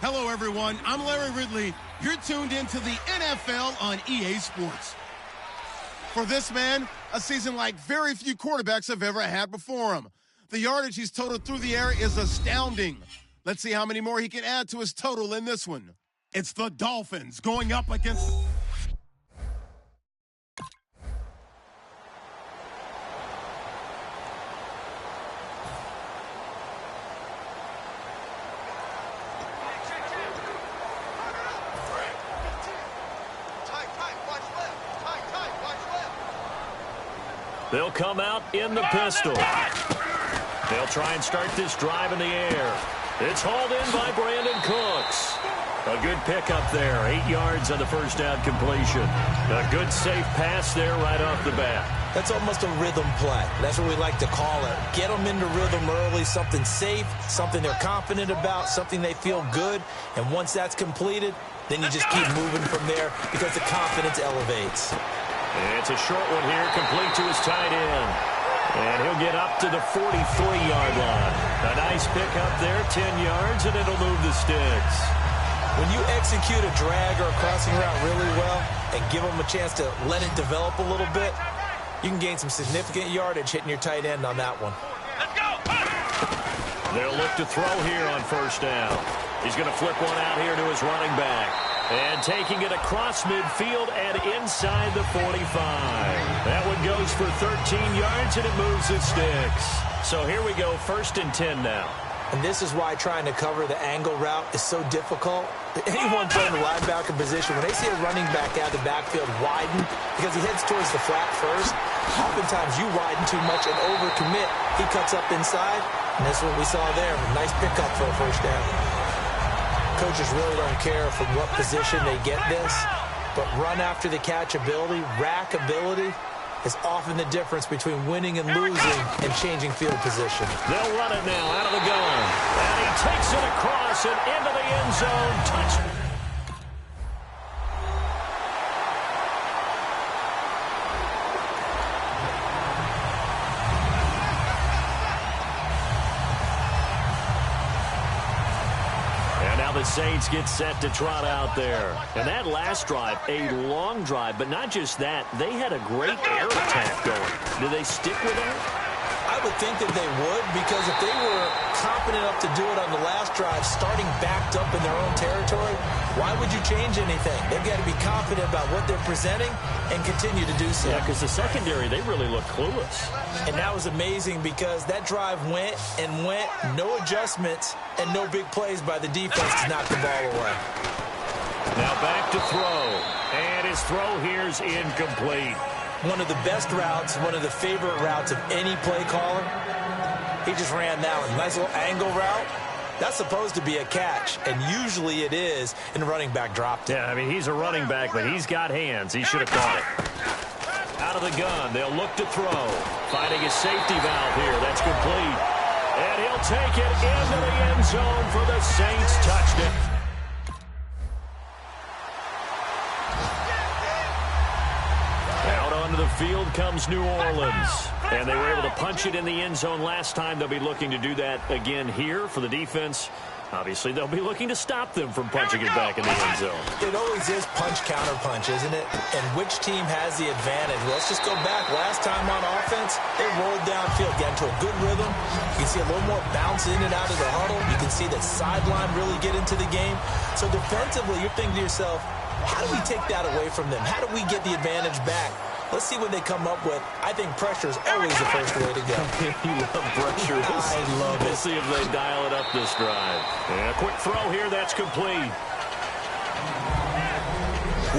Hello, everyone. I'm Larry Ridley. You're tuned into the NFL on EA Sports. For this man, a season like very few quarterbacks have ever had before him. The yardage he's totaled through the air is astounding. Let's see how many more he can add to his total in this one. It's the Dolphins going up against... They'll come out in the pistol. They'll try and start this drive in the air. It's hauled in by Brandon Cooks. A good pickup there. 8 yards on the first down completion. A good safe pass there right off the bat. That's almost a rhythm play. That's what we like to call it. Get them into rhythm early, something safe, something they're confident about, something they feel good. And once that's completed, then you just keep moving from there because the confidence elevates. It's a short one here, complete to his tight end. And he'll get up to the 43-yard line. A nice pickup there, 10 yards, and it'll move the sticks. When you execute a drag or a crossing route really well and give them a chance to let it develop a little bit, you can gain some significant yardage hitting your tight end on that one. Let's go! They'll look to throw here on first down. He's going to flip one out here to his running back. And taking it across midfield and inside the 45. That one goes for 13 yards, and it moves the sticks. So here we go, 1st and 10 now. And this is why trying to cover the angle route is so difficult. Anyone playing the linebacker position, when they see a running back out of the backfield widen, because he heads towards the flat first, oftentimes you widen too much and overcommit. He cuts up inside, and that's what we saw there. Nice pickup for a first down. Coaches really don't care from what position they get this, but run after the catch ability, rack ability, is often the difference between winning and losing and changing field position. They'll run it now out of the gun. And he takes it across and into the end zone. Touchdown. The Saints get set to trot out there. And that last drive, a long drive, but not just that, they had a great air attack going. Do they stick with that? I would think that they would, because if they were confident enough to do it on the last drive, starting backed up in their own territory, why would you change anything? They've got to be confident about what they're presenting and continue to do so. Yeah, because the secondary, they really look clueless. And that was amazing because that drive went and went, no adjustments and no big plays by the defense to knock the ball away. Now back to throw. And his throw here's incomplete. One of the best routes, one of the favorite routes of any play caller. He just ran that one. Nice little angle route. That's supposed to be a catch, and usually it is, and the running back dropped it. Yeah, I mean, he's a running back, but he's got hands. He should have caught it. Out of the gun, they'll look to throw. Finding his safety valve here. That's complete. And he'll take it into the end zone for the Saints touchdown. Out onto the field comes New Orleans. And they were able to punch it in the end zone last time. They'll be looking to do that again here for the defense. Obviously, they'll be looking to stop them from punching it back in the end zone. It always is punch-counter-punch, isn't it? And which team has the advantage? Let's just go back. Last time on offense, they rolled downfield, got into a good rhythm. You can see a little more bounce in and out of the huddle. You can see the sideline really get into the game. So defensively, you're thinking to yourself, how do we take that away from them? How do we get the advantage back? Let's see what they come up with. I think pressure is always the first way to go. You love pressure. I love it. We'll see if they dial it up this drive. And a quick throw here. That's complete.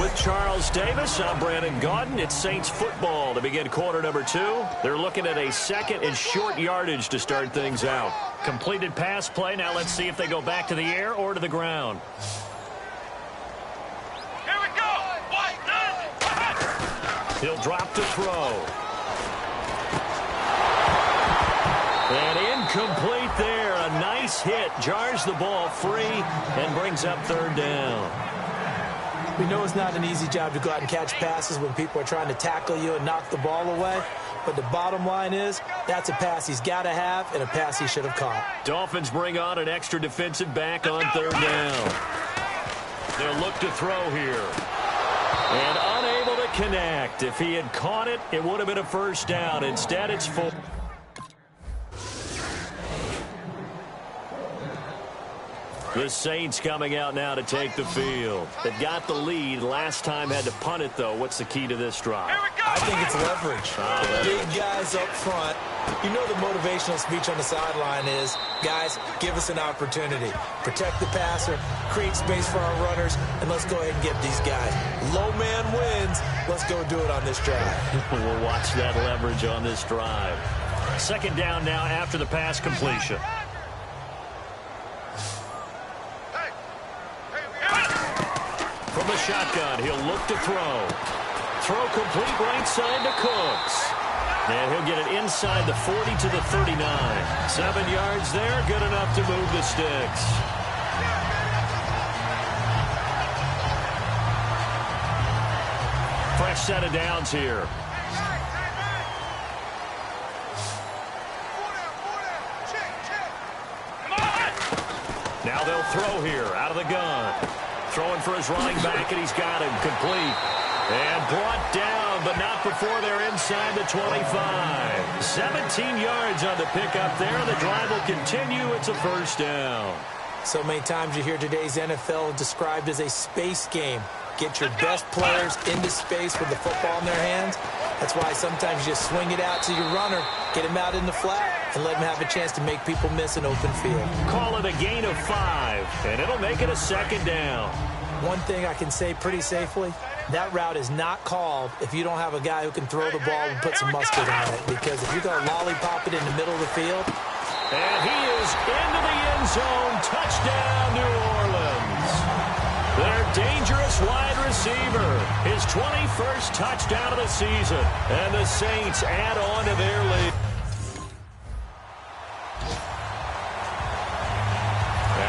With Charles Davis, I'm Brandon Gaudin. It's Saints football to begin quarter number 2. They're looking at a second and short yardage to start things out. Completed pass play. Now let's see if they go back to the air or to the ground. He'll drop to throw. And incomplete there. A nice hit. Jars the ball free and brings up third down. We know it's not an easy job to go out and catch passes when people are trying to tackle you and knock the ball away. But the bottom line is, that's a pass he's got to have and a pass he should have caught. Dolphins bring on an extra defensive back on third down. They'll look to throw here. And unable to connect. If he had caught it, it would have been a first down. Instead, it's full. The Saints coming out now to take the field. They've got the lead. Last time had to punt it, though. What's the key to this drive? I think it's leverage. Big guys up front. You know the motivational speech on the sideline is, guys, give us an opportunity. Protect the passer, create space for our runners, and let's go ahead and get these guys. Low man wins. Let's go do it on this drive. We'll watch that leverage on this drive. Second down now after the pass completion. From the shotgun, he'll look to throw. Throw complete right side to Cooks. And he'll get it inside the 40 to the 39. 7 yards there, good enough to move the sticks. Fresh set of downs here. Now they'll throw here out of the gun. Throwing for his running back, and he's got him complete. And brought down, but not before they're inside the 25. 17 yards on the pickup there. The drive will continue. It's a first down. So many times you hear today's NFL described as a space game. Get your best players into space with the football in their hands. That's why sometimes you just swing it out to your runner, get him out in the flat, and let him have a chance to make people miss an open field. Call it a gain of 5, and it'll make it a second down. One thing I can say pretty safely, that route is not called if you don't have a guy who can throw the ball and put some mustard on it. Because if you're going to lollipop it in the middle of the field. And he is into the end zone. Touchdown, New Orleans. Their dangerous wide receiver. His 21st touchdown of the season. And the Saints add on to their lead.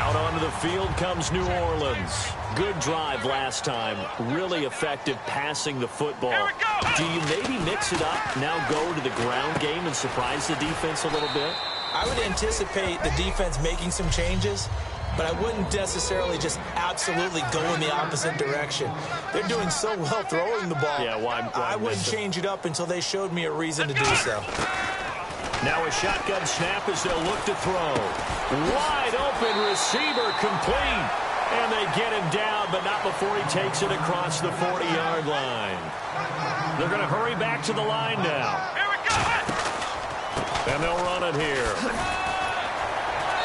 Out onto the field comes New Orleans. Good drive last time. Really effective passing the football. Do you maybe mix it up, now go to the ground game and surprise the defense a little bit? I would anticipate the defense making some changes, but I wouldn't necessarily just absolutely go in the opposite direction. They're doing so well throwing the ball. Yeah, why I wouldn't change it up until they showed me a reason to do so. Now a shotgun snap as they'll look to throw. Wide open receiver complete. And they get him down, but not before he takes it across the 40-yard line. They're going to hurry back to the line now. Here we go! And they'll run it here.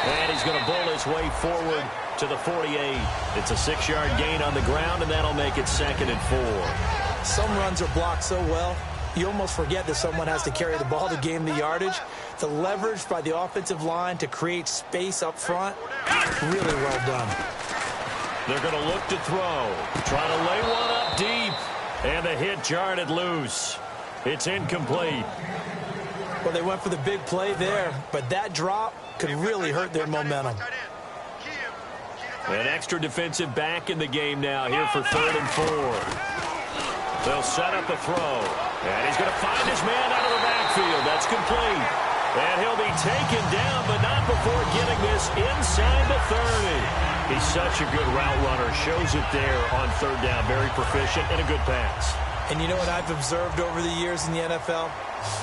And he's going to bull his way forward to the 48. It's a 6-yard gain on the ground, and that'll make it 2nd and 4. Some runs are blocked so well, you almost forget that someone has to carry the ball to gain the yardage. The leverage by the offensive line to create space up front, really well done. They're going to look to throw. Trying to lay one up deep. And the hit jarred it loose. It's incomplete. Well, they went for the big play there, but that drop could really hurt their momentum. An extra defensive back in the game now here for 3rd and 4. They'll set up a throw. And he's going to find his man out of the backfield. That's complete. And he'll be taken down, but not before getting this inside the 30. He's such a good route runner. Shows it there on 3rd down. Very proficient and a good pass. And you know what I've observed over the years in the NFL?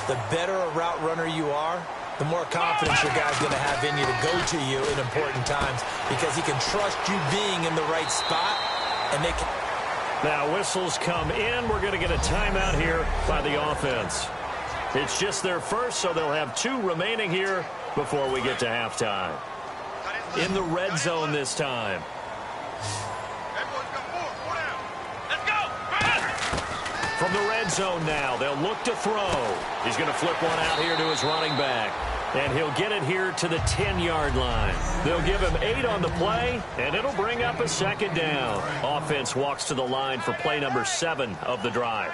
The better a route runner you are, the more confidence your guy's going to have in you to go to you in important times because he can trust you being in the right spot, and they can. Now whistles come in. We're going to get a timeout here by the offense. It's just their first, so they'll have 2 remaining here before we get to halftime. In the red zone this time. From the red zone now, they'll look to throw. He's going to flip one out here to his running back. And he'll get it here to the 10-yard line. They'll give him 8 on the play, and it'll bring up a 2nd down. Offense walks to the line for play number 7 of the drive.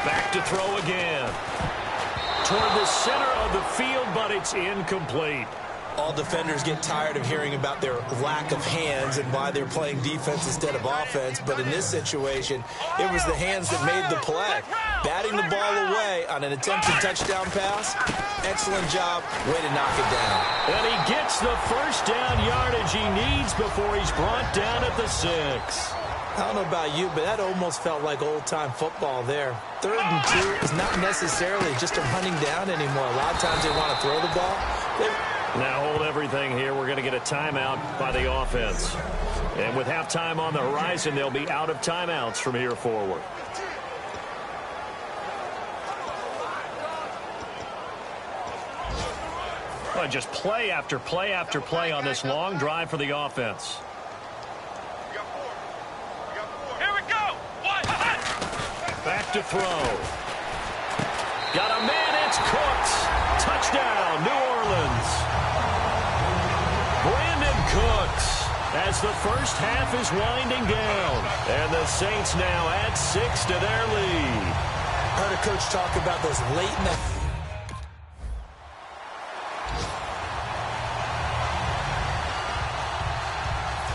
Back to throw again. Toward the center of the field, but it's incomplete. All defenders get tired of hearing about their lack of hands and why they're playing defense instead of offense. But in this situation, it was the hands that made the play. Batting the ball away on an attempted touchdown pass. Excellent job. Way to knock it down. And he gets the first down yardage he needs before he's brought down at the 6. I don't know about you, but that almost felt like old-time football there. 3rd and 2 is not necessarily just a running down anymore. A lot of times they want to throw the ball. Now hold everything here. We're going to get a timeout by the offense. And with halftime on the horizon, they'll be out of timeouts from here forward. Well, just play after play after play on this long drive for the offense. Here we go. Back to throw. Got a man, it's Cooks. Touchdown, New Orleans. Brandon Cooks as the first half is winding down. And the Saints now add 6 to their lead. Heard a coach talk about those late in the...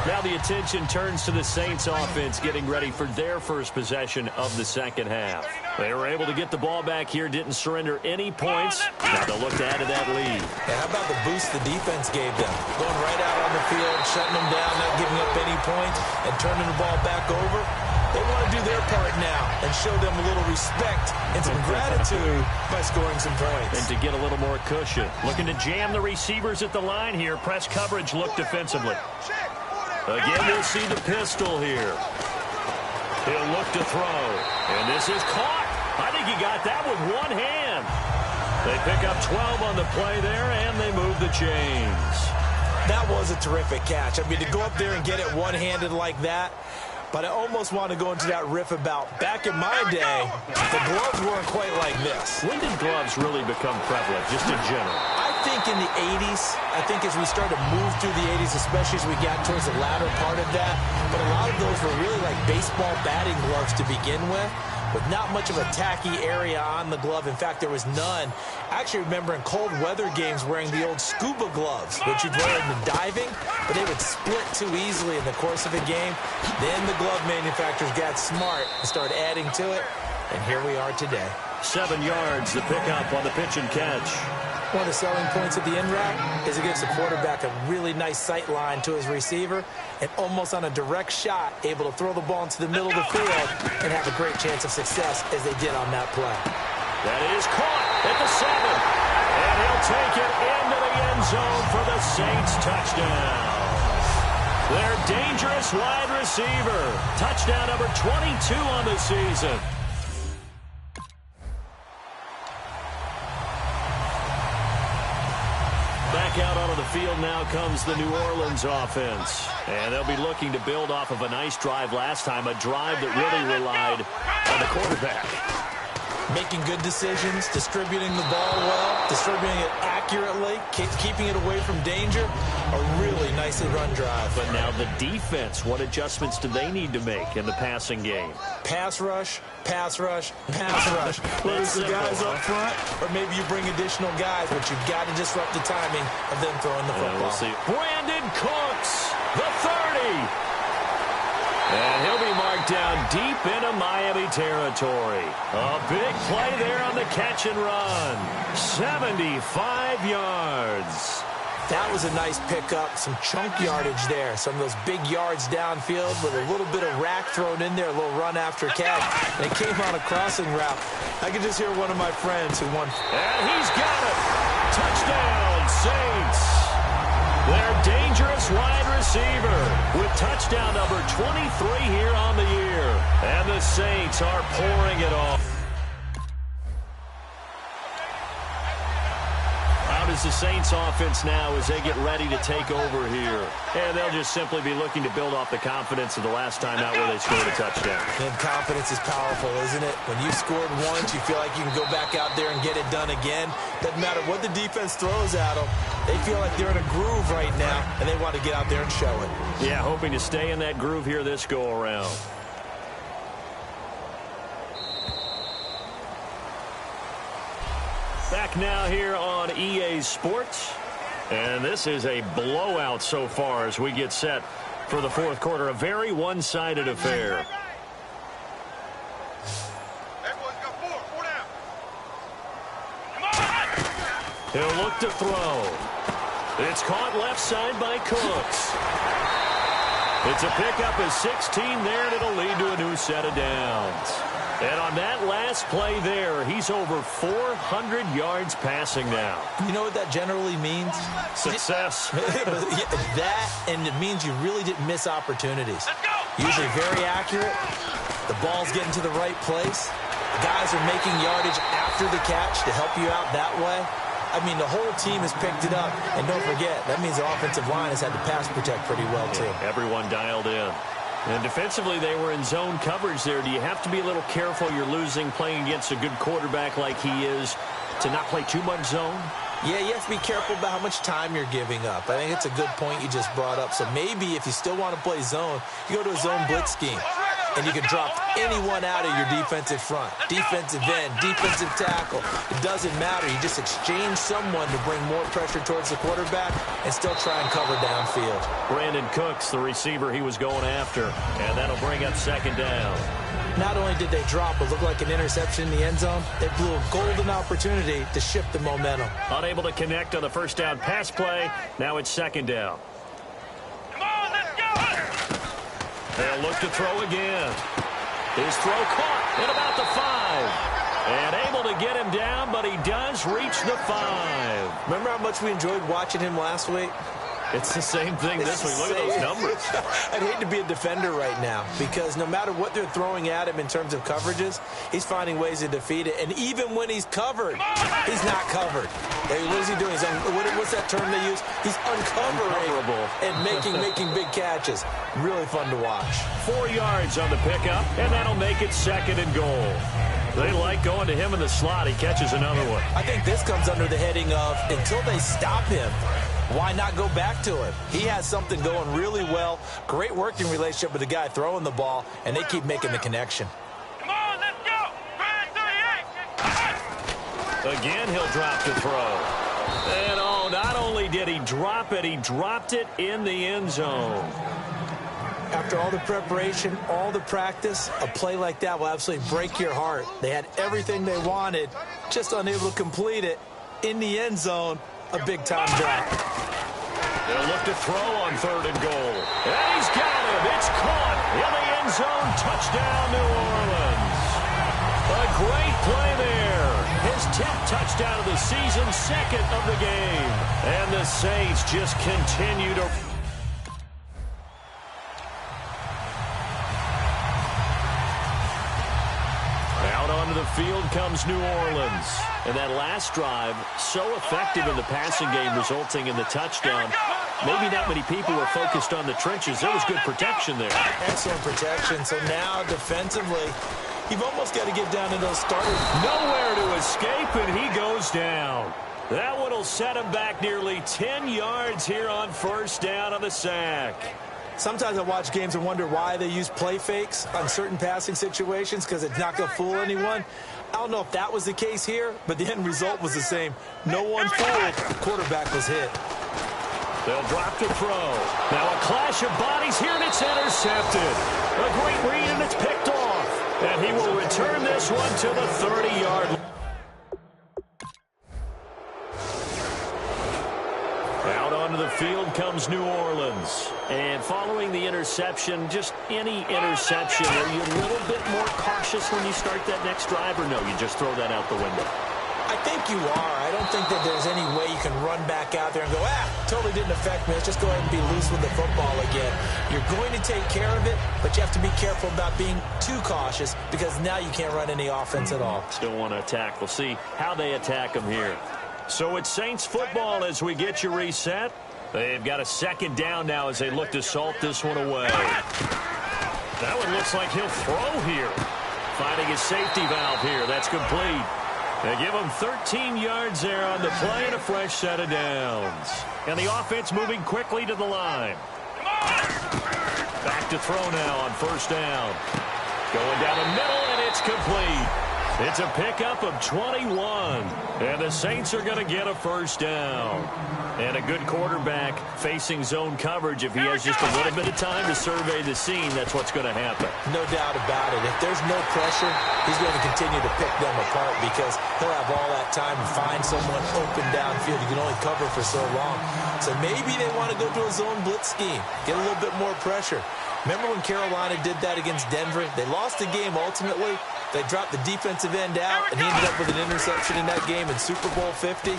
Now the attention turns to the Saints offense getting ready for their first possession of the second half. They were able to get the ball back here, didn't surrender any points. Now they'll look to add to that lead. And how about the boost the defense gave them? Going right out on the field, shutting them down, not giving up any points, and turning the ball back over. They want to do their part now and show them a little respect and some gratitude by scoring some points. And to get a little more cushion. Looking to jam the receivers at the line here. Press coverage look defensively. Again, we'll see the pistol here. He'll look to throw. And this is caught. I think he got that with one hand. They pick up 12 on the play there, and they move the chains. That was a terrific catch. I mean, to go up there and get it one-handed like that, but I almost want to go into that riff about back in my day, the gloves weren't quite like this. When did gloves really become prevalent, just in general? I think in the 80s. I think as we started to move through the 80s, especially as we got towards the latter part of that, but a lot of those were really like baseball batting gloves to begin with not much of a tacky area on the glove. In fact, there was none. I actually remember in cold weather games wearing the old scuba gloves, which you'd wear in the diving, but they would split too easily in the course of a game. Then the glove manufacturers got smart and started adding to it, and here we are today. 7 yards, the pickup on the pitch and catch. One of the selling points of the in-route is it gives the quarterback a really nice sight line to his receiver and almost on a direct shot able to throw the ball into the middle of the field and have a great chance of success as they did on that play. That is caught at the 7. And he'll take it into the end zone for the Saints touchdown. Their dangerous wide receiver. Touchdown number 22 on the season. Back out onto the field now comes the New Orleans offense. And they'll be looking to build off of a nice drive last time, a drive that really relied on the quarterback. Making good decisions, distributing the ball well, distributing it accurately, keeping it away from danger. A really nicely run drive. But now the defense, what adjustments do they need to make in the passing game? Pass rush, pass rush, pass rush. Whether it's the guys up front or maybe you bring additional guys, but you've got to disrupt the timing of them throwing the football. We'll see. Brandon Cooks, the 30. And he'll be marked down deep into Miami territory. A big play there on the catch and run. 75 yards. That was a nice pickup, some chunk yardage there. Some of those big yards downfield with a little bit of rack thrown in there, a little run after catch. And it came on a crossing route. I could just hear one of my friends who won. And he's got it. Touchdown, Saints. Their dangerous wide receiver with touchdown number 23 here on the year. And the Saints are pouring it off. How does the Saints offense now as they get ready to take over here? And they'll just simply be looking to build off the confidence of the last time out where they scored a touchdown. And confidence is powerful, isn't it? When you scored once, you feel like you can go back out there and get it done again. Doesn't matter what the defense throws at them. They feel like they're in a groove right now, and they want to get out there and show it. Yeah, hoping to stay in that groove here this go-around. Back now here on EA Sports. And this is a blowout so far as we get set for the fourth quarter. A very one-sided affair. He'll look to throw. It's caught left side by Cooks. It's a pickup of 16 there, and it'll lead to a new set of downs. And on that last play there, he's over 400 yards passing now. You know what that generally means? Success. That, and it means you really didn't miss opportunities. Usually very accurate. The ball's getting to the right place. Guys are making yardage after the catch to help you out that way. I mean, the whole team has picked it up. And don't forget, that means the offensive line has had to pass protect pretty well, too. Everyone dialed in. And defensively, they were in zone coverage there. Do you have to be a little careful? You're losing playing against a good quarterback like he is to not play too much zone? Yeah, you have to be careful about how much time you're giving up. I think it's a good point you just brought up. So maybe if you still want to play zone, you go to a zone blitz scheme. And you can drop anyone out of your defensive front. Defensive end, defensive tackle. It doesn't matter. You just exchange someone to bring more pressure towards the quarterback and still try and cover downfield. Brandon Cooks, the receiver he was going after. And that'll bring up second down. Not only did they drop what looked like an interception in the end zone, they blew a golden opportunity to shift the momentum. Unable to connect on the first down pass play. Now it's second down. They'll look to throw again. His throw caught at about the 5. And able to get him down, but he does reach the 5. Remember how much we enjoyed watching him last week? It's the same thing this week. Look at those numbers. I'd hate to be a defender right now because no matter what they're throwing at him in terms of coverages, he's finding ways to defeat it. And even when he's covered, he's not covered. Hey, what is he doing? What's that term they use? He's uncovering and making big catches. Really fun to watch. 4 yards on the pickup, and that'll make it second and goal. They like going to him in the slot. He catches another one. I think this comes under the heading of until they stop him, why not go back to him? He has something going really well. Great working relationship with the guy throwing the ball, and they keep making the connection. Come on, let's go. 38. Again, he'll drop to throw. And, oh, not only did he drop it, he dropped it in the end zone. After all the preparation, all the practice, a play like that will absolutely break your heart. They had everything they wanted, just unable to complete it. In the end zone, a big-time drop. They'll look to throw on third and goal. And he's got him. It's caught in the end zone. Touchdown, New Orleans. A great play there. His 10th touchdown of the season, second of the game. And the Saints just continue to... Out onto the field comes New Orleans. And that last drive, so effective in the passing game, resulting in the touchdown. Maybe not many people were focused on the trenches. There was good protection there. Excellent protection. So now, defensively, you've almost got to get down to those starters. Nowhere to escape, and he goes down. That one will set him back nearly 10 yards here on first down on the sack. Sometimes I watch games and wonder why they use play fakes on certain passing situations because it's not going to fool anyone. I don't know if that was the case here, but the end result was the same. No one fooled. The quarterback was hit. They'll drop to throw. Now a clash of bodies here, and it's intercepted. A great read, and it's picked off. And he will return this one to the 30-yard line. Out onto the field comes New Orleans. And following the interception, just any interception, are you a little bit more cautious when you start that next drive, or no, you just throw that out the window? I think you are. I don't think that there's any way you can run back out there and go, totally didn't affect me. Let's just go ahead and be loose with the football again. You're going to take care of it, but you have to be careful about being too cautious because now you can't run any offense at all. Still want to attack. We'll see how they attack them here. So it's Saints football as we get you reset. They've got a second down now as they look to salt this one away. That one looks like he'll throw here. Finding his safety valve here. That's complete. They give him 13 yards there on the play and a fresh set of downs. And the offense moving quickly to the line. Back to throw now on first down. Going down the middle, and it's complete. It's a pickup of 21, and the Saints are going to get a first down. And a good quarterback facing zone coverage. If he has just a little bit of time to survey the scene, that's what's going to happen. No doubt about it. If there's no pressure, he's going to continue to pick them apart because he'll have all that time to find someone open downfield. You can only cover for so long. So maybe they want to go to a zone blitz scheme, get a little bit more pressure. Remember when Carolina did that against Denver? They lost the game ultimately. They dropped the defensive end out, and he ended up with an interception in that game in Super Bowl 50.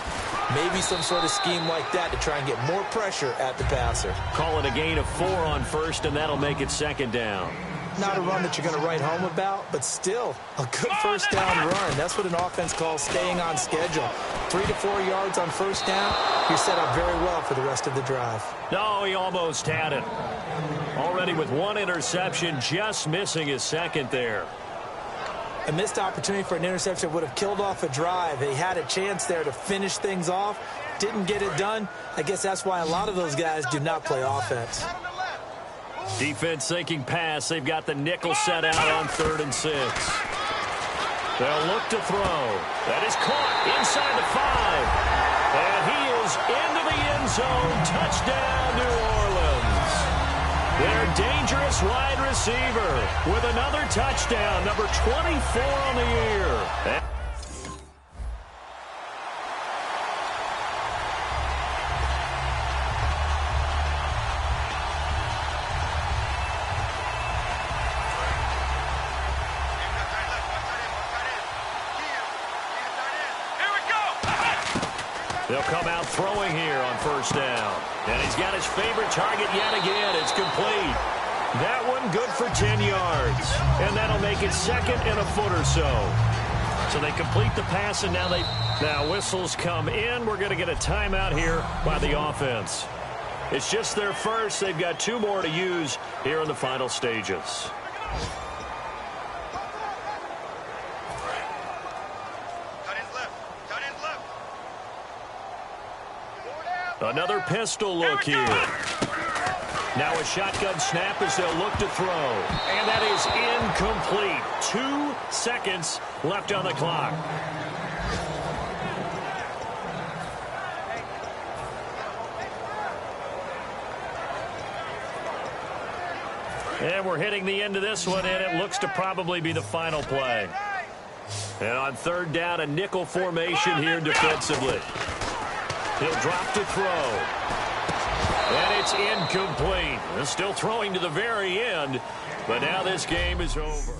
Maybe some sort of scheme like that to try and get more pressure at the passer. Call it a gain of 4 on first, and that'll make it second down. Not a run that you're going to write home about, but still a good first down run. That's what an offense calls staying on schedule. 3 to 4 yards on first down, you're set up very well for the rest of the drive. No, he almost had it. Already with 1 interception, just missing his second there. A missed opportunity for an interception would have killed off a drive. They had a chance there to finish things off. Didn't get it done. I guess that's why a lot of those guys do not play offense. Defense thinking pass. They've got the nickel set out on 3rd and 6. They'll look to throw. That is caught inside the 5. And he is into the end zone. Touchdown, New Orleans. Their dangerous wide receiver with another touchdown, number 24 on the year. They'll come out throwing here on first down. And he's got his favorite target yet again. It's complete. That one good for 10 yards. And that'll make it second and a foot or so. So they complete the pass, and now whistles come in. We're going to get a timeout here by the offense. It's just their first. They've got 2 more to use here in the final stages. Another pistol look here. Now a shotgun snap as they'll look to throw. And that is incomplete. 2 seconds left on the clock. And we're hitting the end of this one, and it looks to probably be the final play. And on 3rd down, a nickel formation here defensively. He'll drop to throw. And it's incomplete. Still throwing to the very end, but now this game is over.